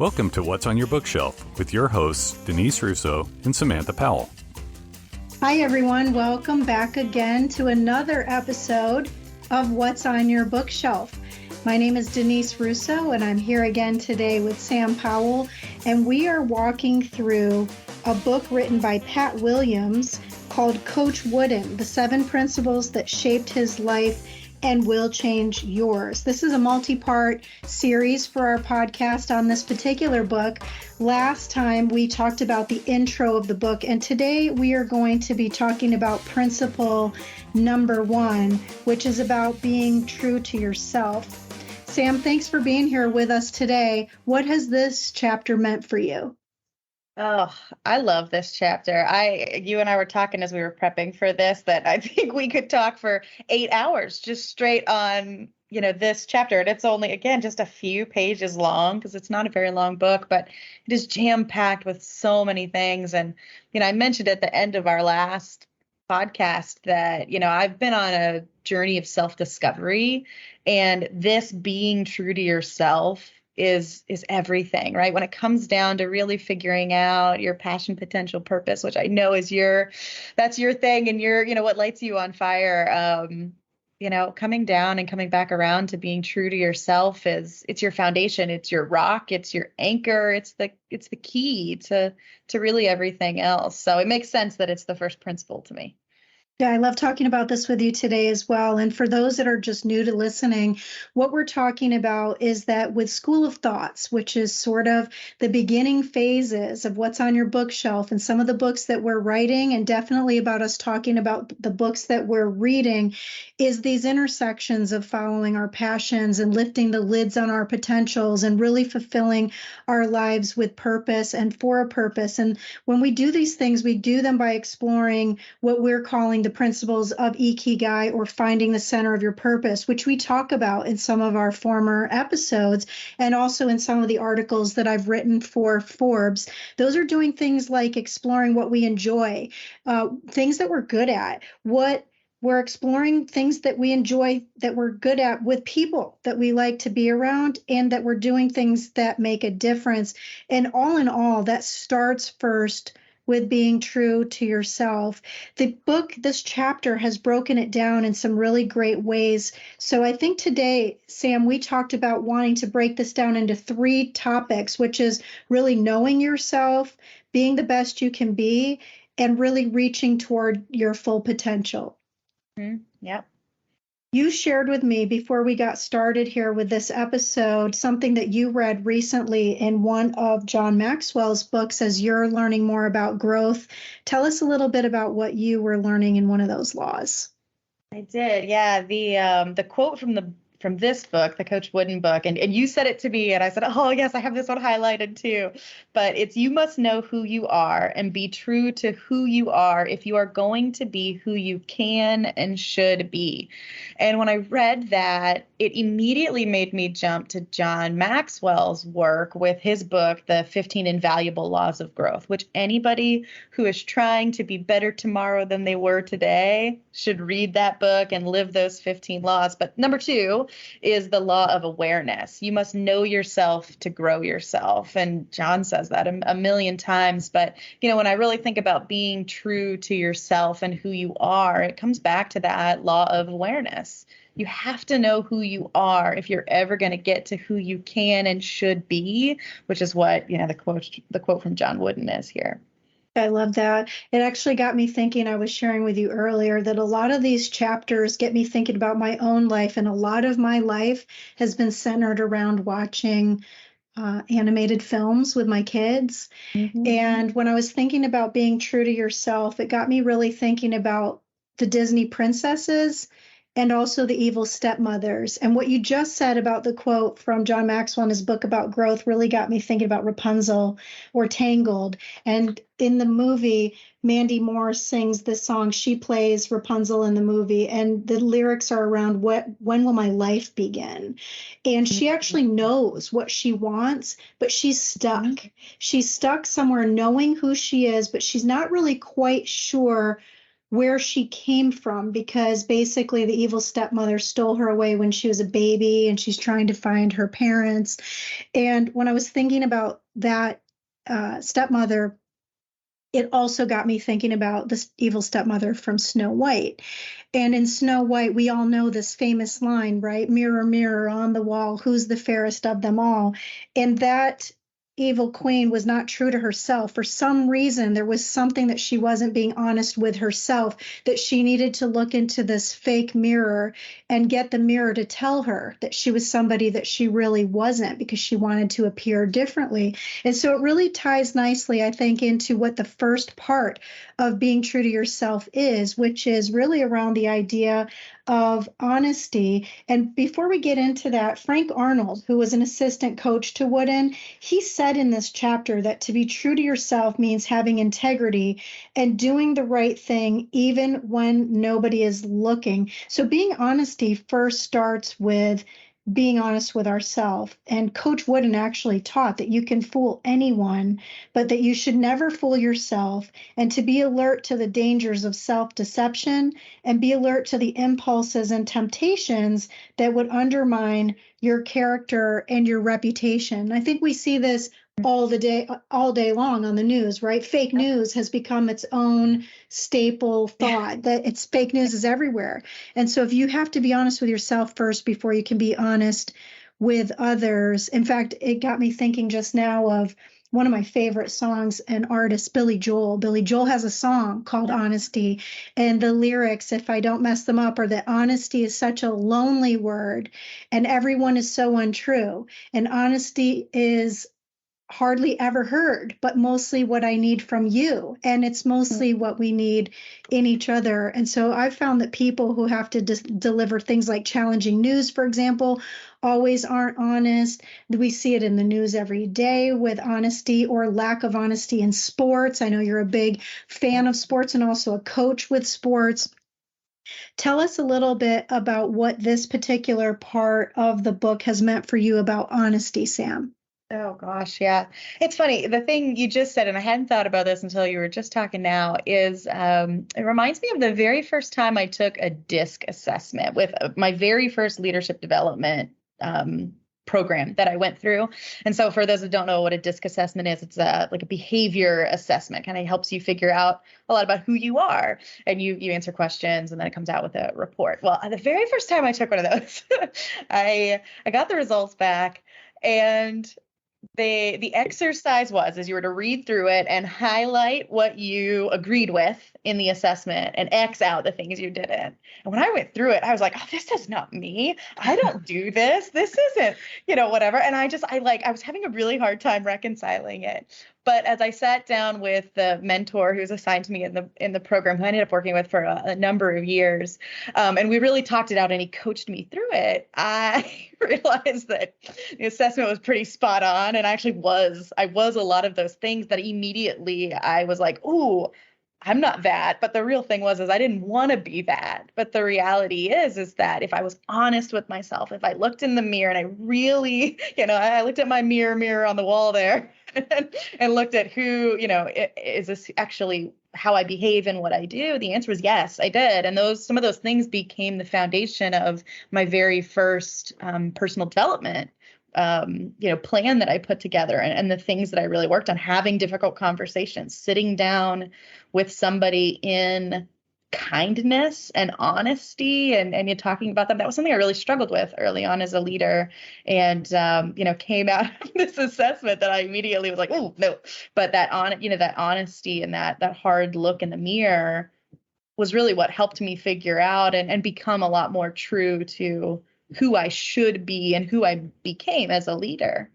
Welcome to What's on Your Bookshelf with your hosts, Denise Russo and Samantha Powell. Hi, everyone. Welcome back again to another episode of What's on Your Bookshelf. My name is Denise Russo, and I'm here again today with Sam Powell, and we are walking through a book written by Pat Williams called Coach Wooden, The 7 Principles That Shaped His Life and Will Change Yours. This is a multi-part series for our podcast on this particular book. Last time we talked about the intro of the book, and today we are going to be talking about principle number 1, which is about being true to yourself. Sam, thanks for being here with us today. What has this chapter meant for you? Oh, I love this chapter. You and I were talking as we were prepping for this that I think we could talk for 8 hours just straight on, this chapter. And it's only, again, just a few pages long because it's not a very long book, but it is jam-packed with so many things. And, I mentioned at the end of our last podcast that, I've been on a journey of self-discovery, and this being true to yourself is everything, right? When it comes down to really figuring out your passion, potential, purpose, which I know is that's your thing and what lights you on fire. Coming down and coming back around to being true to yourself it's your foundation, it's your rock, it's your anchor, it's the key to really everything else. So it makes sense that it's the first principle to me. Yeah, I love talking about this with you today as well. And for those that are just new to listening, what we're talking about is that with School of Thoughts, which is sort of the beginning phases of what's on your bookshelf and some of the books that we're writing, and definitely about us talking about the books that we're reading, is these intersections of following our passions and lifting the lids on our potentials and really fulfilling our lives with purpose and for a purpose. And when we do these things, we do them by exploring what we're calling the principles of Ikigai, or finding the center of your purpose, which we talk about in some of our former episodes and also in some of the articles that I've written for Forbes. Those are doing things like exploring what we enjoy, things that we're good at, we're exploring things that we enjoy, that we're good at with people that we like to be around, and that we're doing things that make a difference. And all in all, that starts first with being true to yourself. The book, this chapter, has broken it down in some really great ways. So I think today, Sam, we talked about wanting to break this down into 3 topics, which is really knowing yourself, being the best you can be, and really reaching toward your full potential. Yep. You shared with me before we got started here with this episode something that you read recently in one of John Maxwell's books as you're learning more about growth. Tell us a little bit about what you were learning in one of those laws. I did. Yeah. The quote from this book, the Coach Wooden book, and you said it to me, and I said, oh, yes, I have this one highlighted too. But it's, you must know who you are and be true to who you are if you are going to be who you can and should be. And when I read that, it immediately made me jump to John Maxwell's work with his book, The 15 Invaluable Laws of Growth, which anybody who is trying to be better tomorrow than they were today should read that book and live those 15 laws. But number 2 is the law of awareness. You must know yourself to grow yourself. And John says that a million times. But, when I really think about being true to yourself and who you are, it comes back to that law of awareness. You have to know who you are if you're ever going to get to who you can and should be, which is what, the quote from John Wooden is here. I love that. It actually got me thinking, I was sharing with you earlier, that a lot of these chapters get me thinking about my own life. And a lot of my life has been centered around watching animated films with my kids. Mm-hmm. And when I was thinking about being true to yourself, it got me really thinking about the Disney princesses and also the evil stepmothers. And what you just said about the quote from John Maxwell in his book about growth really got me thinking about Rapunzel or Tangled. And in the movie, Mandy Moore sings this song. She plays Rapunzel in the movie, and the lyrics are around when will my life begin? And she actually knows what she wants, but she's stuck. She's stuck somewhere knowing who she is, but she's not really quite sure where she came from, because basically the evil stepmother stole her away when she was a baby and she's trying to find her parents. And when I was thinking about that stepmother, it also got me thinking about this evil stepmother from Snow White. And in Snow White, we all know this famous line, right? Mirror, mirror on the wall, who's the fairest of them all? And that evil queen was not true to herself. For some reason, there was something that she wasn't being honest with herself, that she needed to look into this fake mirror and get the mirror to tell her that she was somebody that she really wasn't, because she wanted to appear differently. And so it really ties nicely, I think, into what the first part of being true to yourself is, which is really around the idea of honesty. And before we get into that, Frank Arnold, who was an assistant coach to Wooden, he said in this chapter that to be true to yourself means having integrity and doing the right thing even when nobody is looking. So being honesty first starts with being honest with ourselves. And Coach Wooden actually taught that you can fool anyone, but that you should never fool yourself, and to be alert to the dangers of self-deception and be alert to the impulses and temptations that would undermine your character and your reputation. I think we see this all day long on the news, right? Fake news has become its own staple thought, that it's fake news is everywhere. And so if you have to be honest with yourself first before you can be honest with others. In fact, it got me thinking just now of one of my favorite songs and artists, Billy Joel. Billy Joel has a song called Honesty, and the lyrics, if I don't mess them up, are that honesty is such a lonely word and everyone is so untrue. And honesty is hardly ever heard, but mostly what I need from you. And it's mostly what we need in each other. And so I've found that people who have to deliver things like challenging news, for example, always aren't honest. We see it in the news every day with honesty or lack of honesty in sports. I know you're a big fan of sports and also a coach with sports. Tell us a little bit about what this particular part of the book has meant for you about honesty, Sam. Oh gosh, yeah. It's funny. The thing you just said, and I hadn't thought about this until you were just talking now, is it reminds me of the very first time I took a DISC assessment with my very first leadership development program that I went through. And so for those that don't know what a DISC assessment is, it's like a behavior assessment, kind of helps you figure out a lot about who you are, and you answer questions and then it comes out with a report. Well, the very first time I took one of those, I got the results back, and the exercise was, is you were to read through it and highlight what you agreed with in the assessment and X out the things you didn't. And when I went through it, I was like, oh, this is not me. I don't do this. This isn't, whatever. And I was having a really hard time reconciling it. But as I sat down with the mentor who was assigned to me in the program, who I ended up working with for a number of years, and we really talked it out, and he coached me through it, I realized that the assessment was pretty spot on, and I was a lot of those things that immediately I was like, ooh, I'm not that. But the real thing is I didn't want to be that. But the reality is that if I was honest with myself, if I looked in the mirror and I really, I looked at my mirror on the wall there and looked at who, is this actually how I behave and what I do? The answer was yes, I did. And some of those things became the foundation of my very first personal development plan that I put together, and the things that I really worked on, having difficult conversations, sitting down with somebody in kindness and honesty and you're talking about them. That was something I really struggled with early on as a leader, and came out of this assessment that I immediately was like, oh no. But that honesty and that hard look in the mirror was really what helped me figure out and become a lot more true to who I should be and who I became as a leader.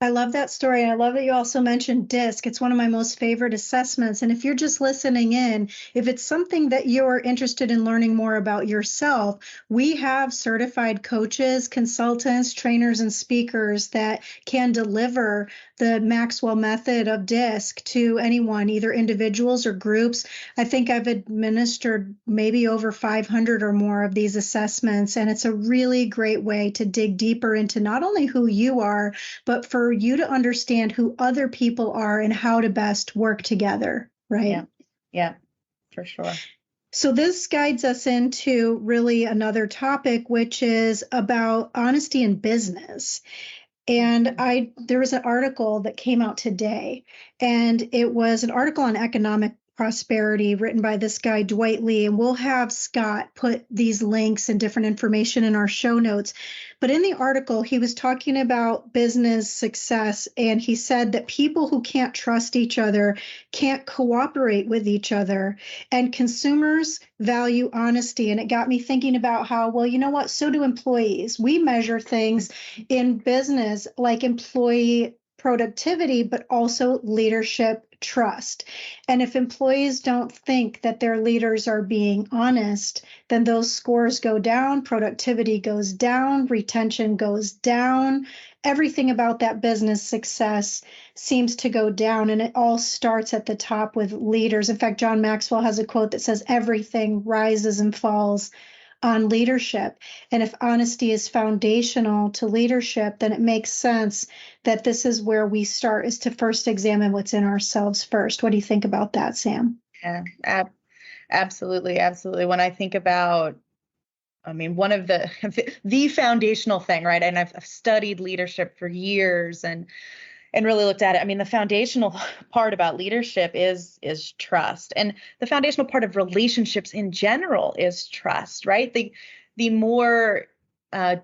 I love that story. And I love that you also mentioned DISC. It's one of my most favorite assessments. And if you're just listening in, if it's something that you're interested in learning more about yourself, we have certified coaches, consultants, trainers, and speakers that can deliver the Maxwell method of DISC to anyone, either individuals or groups. I think I've administered maybe over 500 or more of these assessments. And it's a really great way to dig deeper into not only who you are, but for you to understand who other people are and how to best work together, right? Yeah, for sure. So this guides us into really another topic, which is about honesty in business. And there was an article that came out today, and it was an article on economic prosperity written by this guy, Dwight Lee. And we'll have Scott put these links and different information in our show notes. But in the article, he was talking about business success, and he said that people who can't trust each other can't cooperate with each other, and consumers value honesty. And it got me thinking about how, well, you know what? So do employees. We measure things in business like employee productivity, but also leadership trust. And if employees don't think that their leaders are being honest, then those scores go down, productivity goes down, retention goes down. Everything about that business success seems to go down, and it all starts at the top with leaders. In fact, John Maxwell has a quote that says, everything rises and falls on leadership. And if honesty is foundational to leadership, then it makes sense that this is where we start, is to first examine what's in ourselves first. What do you think about that, Sam? Yeah, absolutely. Absolutely. When I think about, one of the foundational thing, right? And I've studied leadership for years and really looked at it. The foundational part about leadership is trust. And the foundational part of relationships in general is trust, right? The more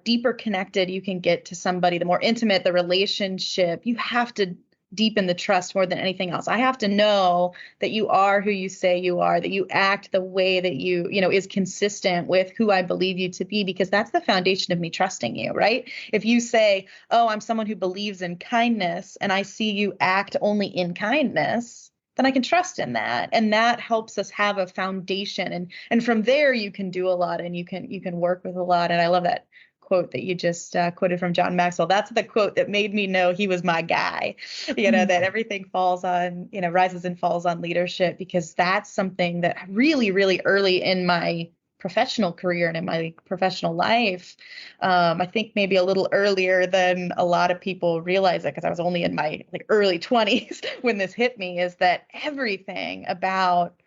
deeper connected you can get to somebody, the more intimate the relationship, you have to deepen the trust more than anything else. I have to know that you are who you say you are, that you act the way that you is consistent with who I believe you to be, because that's the foundation of me trusting you, right? If you say, oh, I'm someone who believes in kindness, and I see you act only in kindness, then I can trust in that. And that helps us have a foundation. And from there you can do a lot, and you can work with a lot. And I love that quote that you just quoted from John Maxwell. That's the quote that made me know he was my guy, that everything falls on, rises and falls on leadership, because that's something that really, really early in my professional career and in my professional life, I think maybe a little earlier than a lot of people realize it, because I was only in my early 20s when this hit me, is that everything about,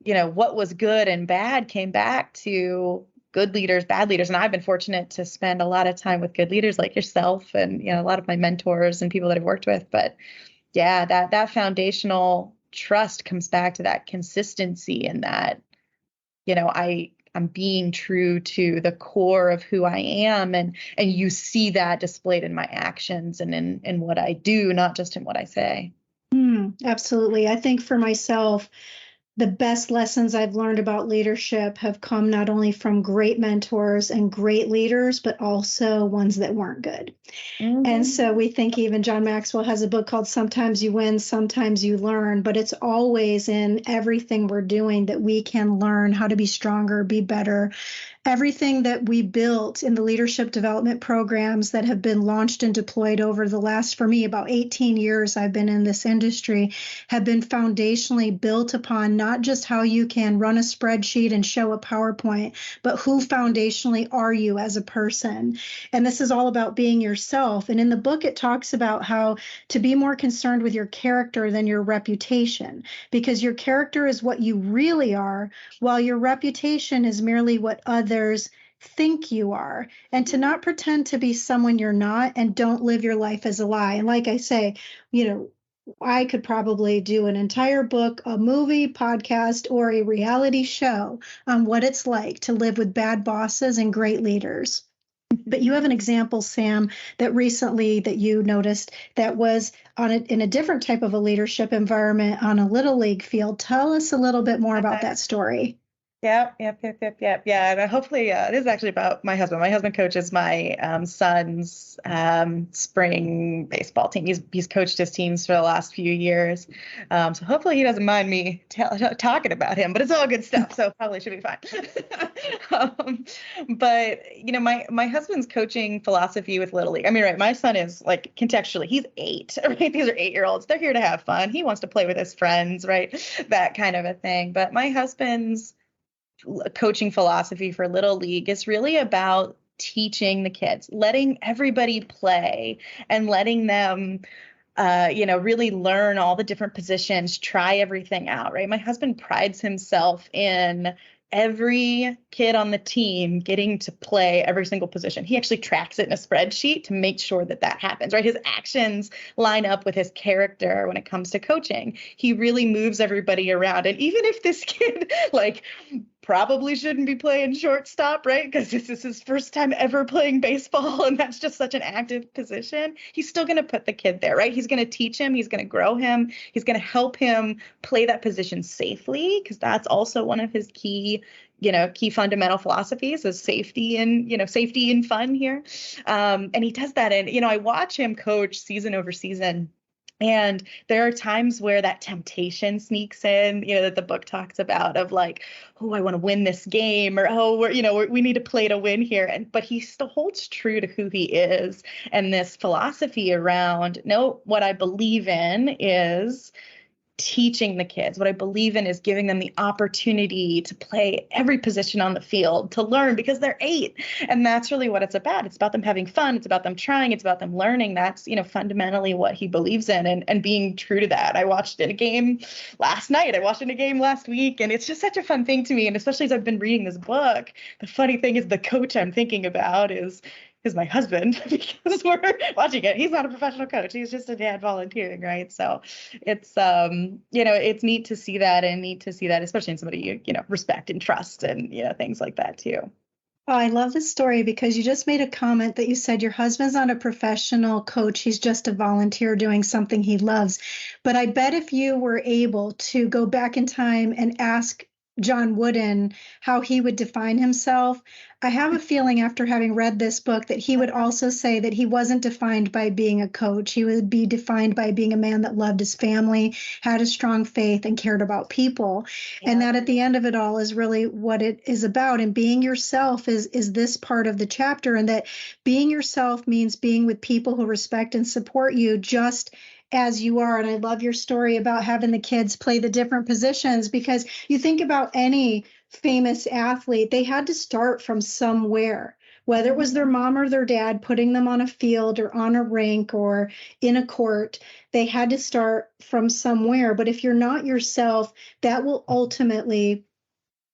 what was good and bad came back to good leaders, bad leaders. And I've been fortunate to spend a lot of time with good leaders like yourself and, a lot of my mentors and people that I've worked with. But yeah, that foundational trust comes back to that consistency, and that, I'm being true to the core of who I am. And you see that displayed in my actions and in what I do, not just in what I say. Absolutely. I think for myself, the best lessons I've learned about leadership have come not only from great mentors and great leaders, but also ones that weren't good. Mm-hmm. And so we think even John Maxwell has a book called Sometimes You Win, Sometimes You Learn, but it's always in everything we're doing that we can learn how to be stronger, be better. Everything that we built in the leadership development programs that have been launched and deployed over the last, for me, about 18 years I've been in this industry, have been foundationally built upon not just how you can run a spreadsheet and show a PowerPoint, but who foundationally are you as a person. And this is all about being yourself. And in the book, it talks about how to be more concerned with your character than your reputation, because your character is what you really are, while your reputation is merely what others think you are, and to not pretend to be someone you're not, and don't live your life as a lie. And like I say, I could probably do an entire book, a movie, podcast, or a reality show on what it's like to live with bad bosses and great leaders. But you have an example, Sam, that recently that you noticed that was in a different type of a leadership environment on a little league field. Tell us a little bit more about that story. Yep. Yeah. And hopefully, this is actually about my husband. My husband coaches my son's spring baseball team. He's coached his teams for the last few years. So hopefully he doesn't mind me talking about him, but it's all good stuff. So probably should be fine. But, my husband's coaching philosophy with Little League. Right. My son is contextually, he's 8, right? These are 8-year-olds. They're here to have fun. He wants to play with his friends, right? That kind of a thing. But my husband's coaching philosophy for Little League is really about teaching the kids, letting everybody play and letting them really learn all the different positions, try everything out, right? My husband prides himself in every kid on the team getting to play every single position. He actually tracks it in a spreadsheet to make sure that that happens, right? His actions line up with his character when it comes to coaching. He really moves everybody around. And even if this kid like probably shouldn't be playing shortstop, right? Because this is his first time ever playing baseball, and that's just such an active position. He's still going to put the kid there, right? He's going to teach him. He's going to grow him. He's going to help him play that position safely, because that's also one of his key fundamental philosophies is safety and fun here. And he does that. And, I watch him coach season over season. And there are times where that temptation sneaks in, that the book talks about of like, oh, I want to win this game, or, oh, we need to play to win here. But he still holds true to who he is. And this philosophy around, no, what I believe in is teaching the kids. What I believe in is giving them the opportunity to play every position on the field, to learn, because they're 8. And that's really what it's about. It's about them having fun. It's about them trying. It's about them learning. That's, fundamentally what he believes in, and being true to that. I watched in a game last night. I watched in a game last week. And it's just such a fun thing to me. And especially as I've been reading this book, the funny thing is the coach I'm thinking about is my husband, because we're watching it. He's not a professional coach. He's just a dad volunteering, right? So it's, it's neat to see that, and neat to see that, especially in somebody you respect and trust, and, things like that too. Oh, I love this story because you just made a comment that you said your husband's not a professional coach. He's just a volunteer doing something he loves. But I bet if you were able to go back in time and ask John Wooden how he would define himself, I have a feeling after having read this book that he would also say that he wasn't defined by being a coach. He would be defined by being a man that loved his family, had a strong faith, and cared about people. Yeah. And that at the end of it all is really what it is about. And being yourself is this part of the chapter, and that being yourself means being with people who respect and support you just as you are. And I love your story about having the kids play the different positions, because you think about any famous athlete, they had to start from somewhere, whether it was their mom or their dad putting them on a field or on a rink or in a court. They had to start from somewhere. But if you're not yourself, that will ultimately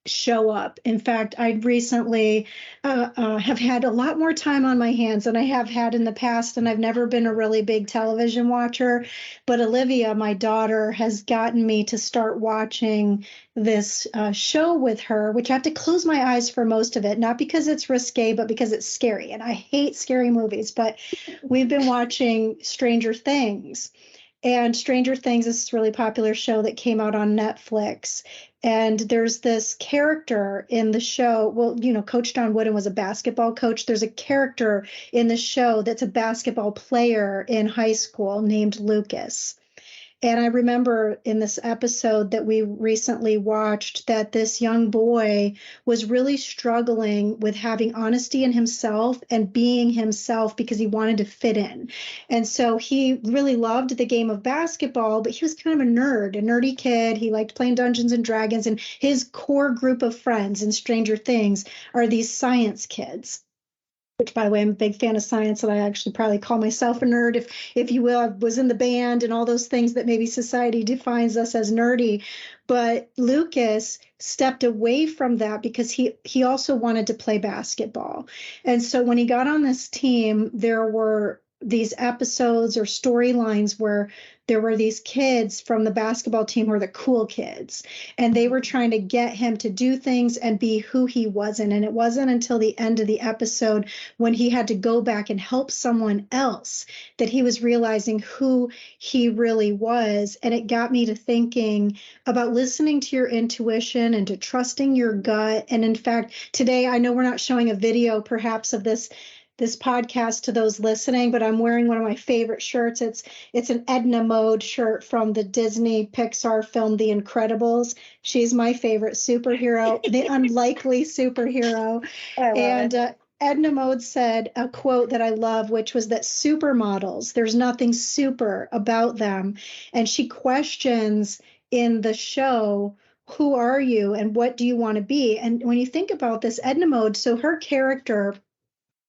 show up. In fact, I recently have had a lot more time on my hands than I have had in the past, and I've never been a really big television watcher. But Olivia, my daughter, has gotten me to start watching this show with her, which I have to close my eyes for most of it, not because it's risque, but because it's scary. And I hate scary movies, but we've been watching Stranger Things. And Stranger Things is this really popular show that came out on Netflix. And there's this character in the show. Well, Coach John Wooden was a basketball coach. There's a character in the show that's a basketball player in high school named Lucas. And I remember in this episode that we recently watched that this young boy was really struggling with having honesty in himself and being himself because he wanted to fit in. And so he really loved the game of basketball, but he was kind of a nerdy kid. He liked playing Dungeons and Dragons. And his core group of friends in Stranger Things are these science kids. Which, by the way, I'm a big fan of science, and I actually probably call myself a nerd, if you will. I was in the band and all those things that maybe society defines us as nerdy. But Lucas stepped away from that because he also wanted to play basketball. And so when he got on this team, there were these episodes or storylines where there were these kids from the basketball team who were the cool kids, and they were trying to get him to do things and be who he wasn't. And it wasn't until the end of the episode when he had to go back and help someone else that he was realizing who he really was. And it got me to thinking about listening to your intuition and to trusting your gut. And in fact, today, I know we're not showing a video perhaps of this podcast to those listening, but I'm wearing one of my favorite shirts. It's an Edna Mode shirt from the Disney Pixar film, The Incredibles. She's my favorite superhero, the unlikely superhero. And Edna Mode said a quote that I love, which was that supermodels, there's nothing super about them. And she questions in the show, who are you and what do you want to be? And when you think about this, Edna Mode, so her character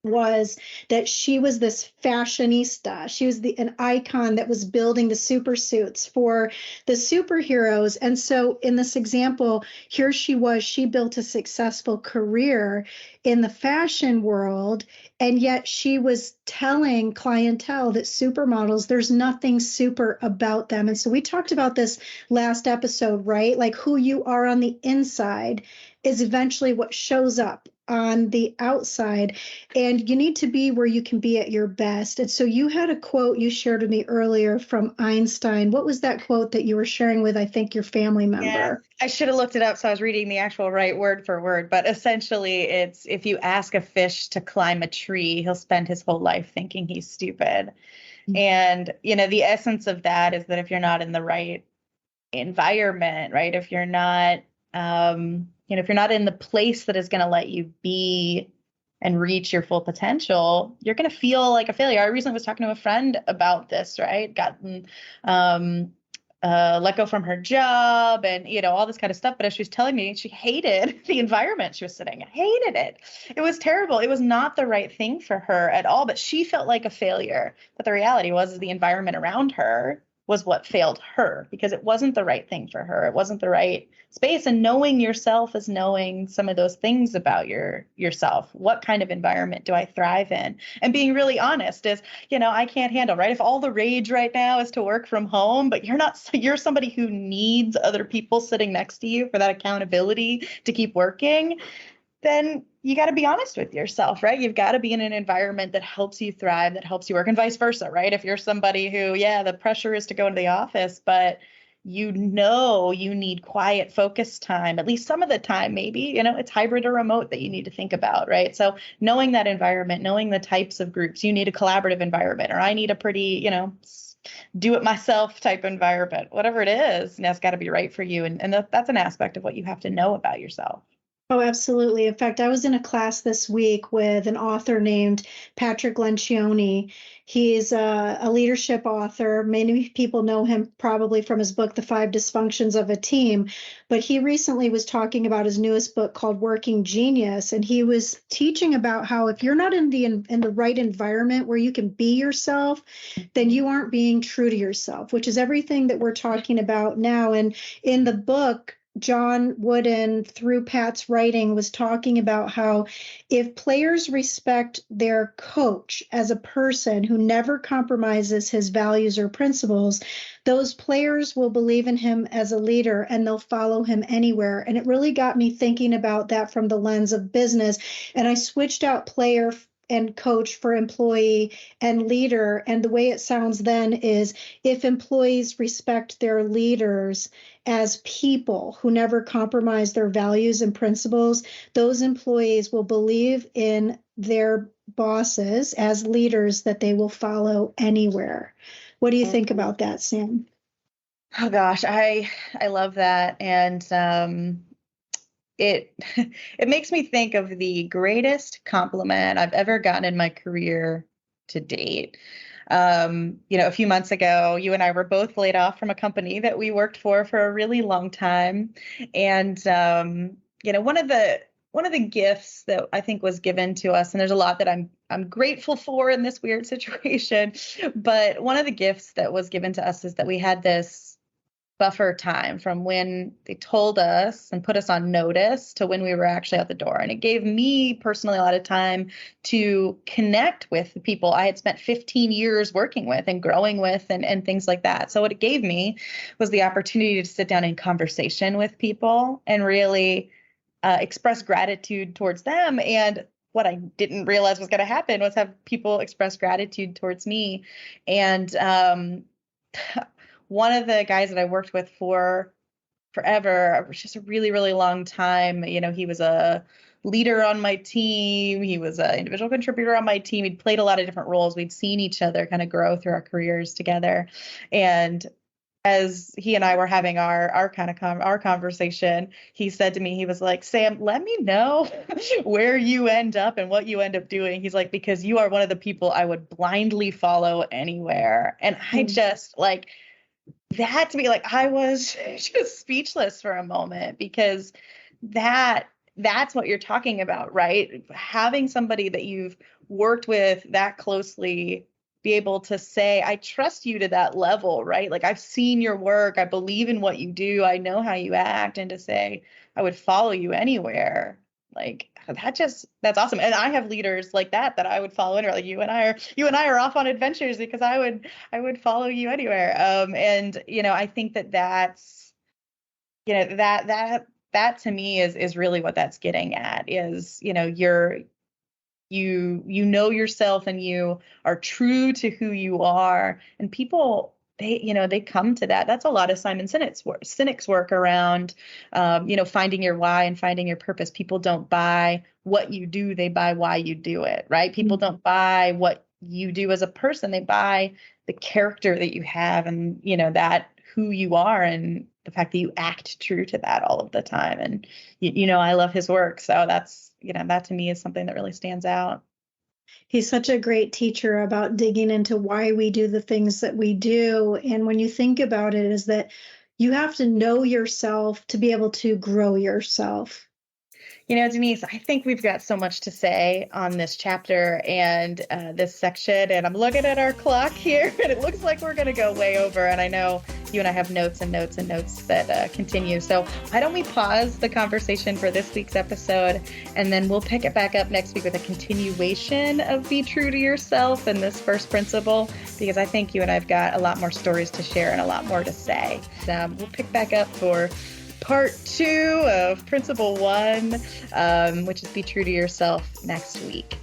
was that she was this fashionista. She was an icon that was building the super suits for the superheroes. And so in this example, here she built a successful career in the fashion world. And yet she was telling clientele that supermodels, there's nothing super about them. And so we talked about this last episode, right? Like who you are on the inside is eventually what shows up on the outside, and you need to be where you can be at your best. And so you had a quote you shared with me earlier from Einstein. What was that quote that you were sharing with, I think, your family Yeah, member? I should have looked it up, so I was reading the actual right word for word. But essentially, it's if you ask a fish to climb a tree, he'll spend his whole life thinking he's stupid. And, the essence of that is that if you're not in the right environment, right, if you're not, if you're not in the place that is going to let you be and reach your full potential, you're going to feel like a failure. I recently was talking to a friend about this, right? Gotten let go from her job and, all this kind of stuff. But as she was telling me, she hated the environment she was sitting in, hated it. It was terrible. It was not the right thing for her at all, but she felt like a failure. But the reality was the environment around her was what failed her because it wasn't the right thing for her. It wasn't the right space. And knowing yourself is knowing some of those things about yourself. What kind of environment do I thrive in? And being really honest is, I can't handle, right? If all the rage right now is to work from home, but you're somebody who needs other people sitting next to you for that accountability to keep working, then you got to be honest with yourself, right? You've got to be in an environment that helps you thrive, that helps you work, and vice versa, right? If you're somebody who, the pressure is to go into the office, but you need quiet focus time, at least some of the time, maybe, it's hybrid or remote that you need to think about, right? So knowing that environment, knowing the types of groups, you need a collaborative environment, or I need a pretty, do it myself type environment, whatever it is, and that's got to be right for you. And that's an aspect of what you have to know about yourself. Oh, absolutely. In fact, I was in a class this week with an author named Patrick Lencioni. He's a leadership author. Many people know him probably from his book, The Five Dysfunctions of a Team. But he recently was talking about his newest book called Working Genius. And he was teaching about how if you're not in the right environment where you can be yourself, then you aren't being true to yourself, which is everything that we're talking about now. And in the book, John Wooden, through Pat's writing, was talking about how if players respect their coach as a person who never compromises his values or principles, those players will believe in him as a leader and they'll follow him anywhere. And it really got me thinking about that from the lens of business. And I switched out player and coach for employee and leader. And the way it sounds then is if employees respect their leaders as people who never compromise their values and principles, those employees will believe in their bosses as leaders that they will follow anywhere. What do you think about that, Sam? Oh gosh, I love that. And it it makes me think of the greatest compliment I've ever gotten in my career to date. A few months ago, you and I were both laid off from a company that we worked for a really long time. And, one of the gifts that I think was given to us, and there's a lot that I'm grateful for in this weird situation, but one of the gifts that was given to us is that we had this buffer time from when they told us and put us on notice to when we were actually out the door. And it gave me personally a lot of time to connect with the people I had spent 15 years working with and growing with and things like that. So what it gave me was the opportunity to sit down in conversation with people and really express gratitude towards them. And what I didn't realize was going to happen was have people express gratitude towards me. And one of the guys that I worked with for forever, just a really, really long time, he was a leader on my team. He was an individual contributor on my team. He'd played a lot of different roles. We'd seen each other kind of grow through our careers together. And as he and I were having our conversation, he said to me, he was like, Sam, let me know where you end up and what you end up doing. He's like, because you are one of the people I would blindly follow anywhere. And I just that to me, I was just speechless for a moment because that that's what you're talking about, right? Having somebody that you've worked with that closely be able to say, I trust you to that level, right? Like, I've seen your work. I believe in what you do. I know how you act. And to say, I would follow you anywhere. Like, that's awesome. And I have leaders like that I would follow anywhere. Like you and I are off on adventures because I would follow you anywhere. And, I think that's, that to me is really what that's getting at is, you know yourself and you are true to who you are, and people, they come to that. That's a lot of Simon Sinek's work around, finding your why and finding your purpose. People don't buy what you do, they buy why you do it, right? People don't buy what you do as a person, they buy the character that you have, and that who you are, and the fact that you act true to that all of the time. And I love his work, so that's that to me is something that really stands out. He's such a great teacher about digging into why we do the things that we do. And when you think about it, is that you have to know yourself to be able to grow yourself. Denise, I think we've got so much to say on this chapter and this section, and I'm looking at our clock here, and it looks like we're going to go way over. And I know you and I have notes and notes and notes that continue. So why don't we pause the conversation for this week's episode, and then we'll pick it back up next week with a continuation of Be True to Yourself and this first principle, because I think you and I've got a lot more stories to share and a lot more to say. So we'll pick back up for part 2 of Principle 1, which is Be True to Yourself, next week.